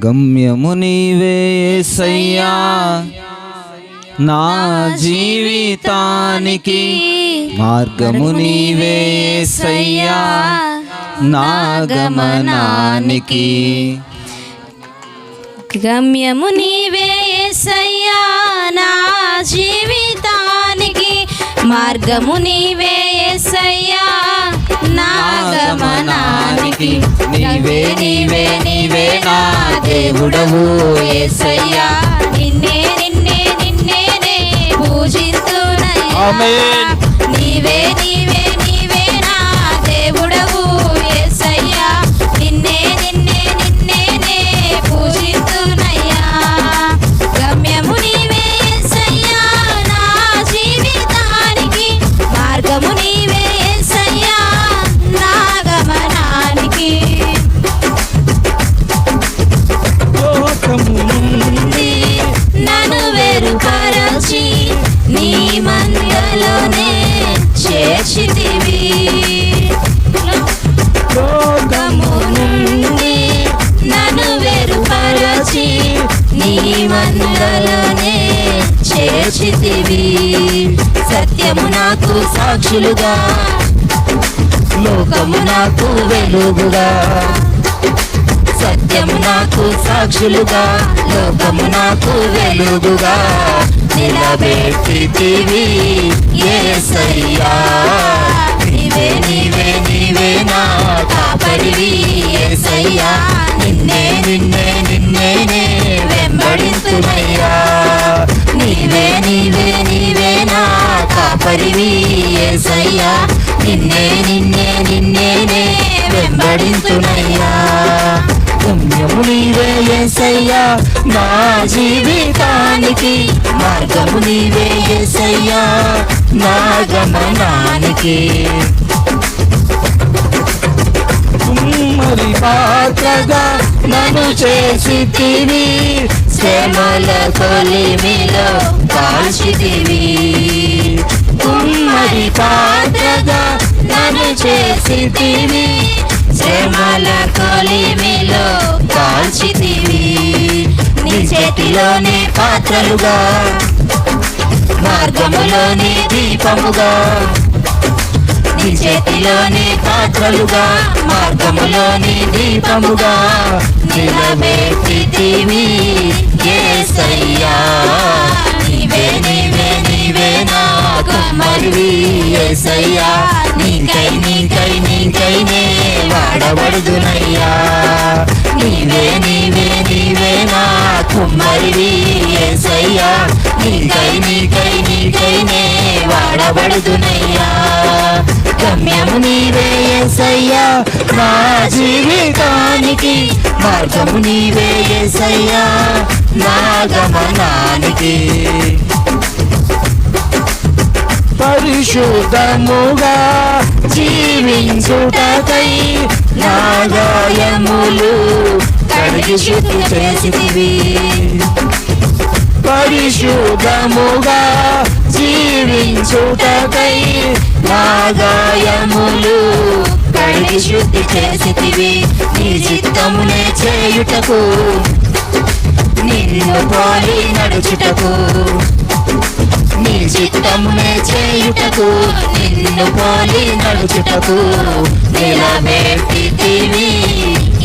గమ్యము నీవే యేసయ్యా నా జీవితానికి, మార్గము నీవే యేసయ్యా నా గమనానికి. గమ్యము నీవే యేసయ్యా నా జీవితానికి, మార్గము నీవే యేసయ్యా నా గమనానికి. నీవే నీవే నీవే నా దేవుడవు యేసయ్యా, నిన్నే నిన్నే నిన్నేనే పూజిస్తున్నయ్యా. ఆమేన్. నీవే నీవే నీవే నా దేవుడవు యేసయ్యా, నిన్నే నిన్నే నిన్నేనే పూజిస్తున్నయ్యా. గమ్యము నీవే యేసయ్యా నా జీవితానికి, మార్గము నీవే యేసయ్యా నా గమనానికి. నన్ను వేరుపరచి నీ మందలోనే చేర్చితివి. లోకము నుండి నన్ను వేరుపరచి నీ మందలోనే చేర్చితివి. సత్యము నాకు సాక్షులుగా, లోకము నాకు వెలుగుగా. సత్యము నాకు సాక్షులుగా, లోకము నాకు వెలుగుగా నిలబెట్టితివి యేసయ్యా. నీవే నీవే నీవే నా కాపరివి యేసయ్యా, నిన్నే నిన్నే నిన్నేనే వెంబడింతునయ్యా. నీవే నీవే నీవే నా కాపరివి యేసయ్యా, నిన్నే నిన్నే నిన్నేనే వెంబడింతునయ్యా. గమ్యము నీవే యేసయ్యా నా జీవితానికి, మార్గము నీవే యేసయ్యా నా గమనానికి. కుమ్మరి పాత్రగా నన్ను చేసితివి, శ్రమల కొలిమిలో కాల్చితివి. కుమ్మరి పాత్రగా నన్ను చేసితివి, శ్రమల కొలిమిలో కాల్చితివి. నీ చేతిలోనే పాత్రలుగా, మార్గములోని దీపముగా. నీ చేతిలోనే పాత్రలుగా, మార్గములోని దీపముగా నిలబెట్టితివి యేసయ్యా. నీవే నీవే నీవే నా కుమ్మరివి యేసయ్యా, నీకై నీకై నీకైనే వాడబడుదునయ్యా. నీవే నీవే నీవే నా కుమ్మరివి యేసయ్యా, నీకై నీకై నీకైనే వాడబడుదునయ్యా. గమ్యము నీవే యేసయ్యా నా జీవితానికి, మార్గము నీవే యేసయ్యా నా గమనానికి. పరిశుద్ధముగా జీవించుటకై నా గాయములు కడిగి శుద్ధి చేసితివి. పరిశుద్ధముగా జీవించుటకై నా గాయములు కడిగి శుద్ధి చేసితివి. నీ చిత్తమునే చేయుటకు, నిన్ను పోలి నడుచుటకు. నీ చిత్తమునే చేయుటకు, నిన్ను పోలి నడుచుటకు నిలబెట్టితివి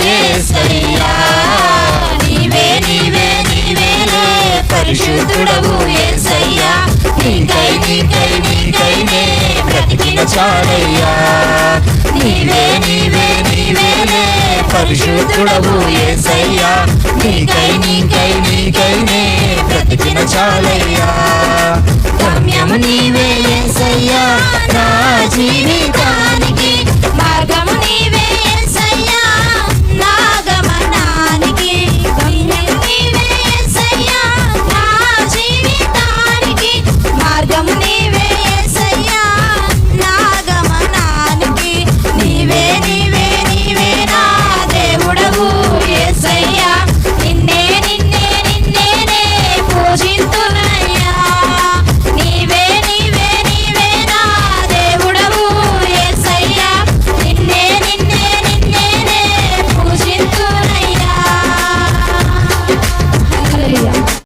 యేసయ్యా. నీవే నీవే నీవేలే పరిశుద్ధుడవు యేసయ్యా, నీకై నీకై నీకైనే బ్రతికిన చాలయ్యా. నీవే నీవే నీవేలే పరిశుద్ధుడవు యేసయ్యా, నీకై నీకై నీకైనే బ్రతికిన చాలయ్యా. గమ్యము నీవే యేసయ్యా నా జీవితానికి, మార్గము నీవే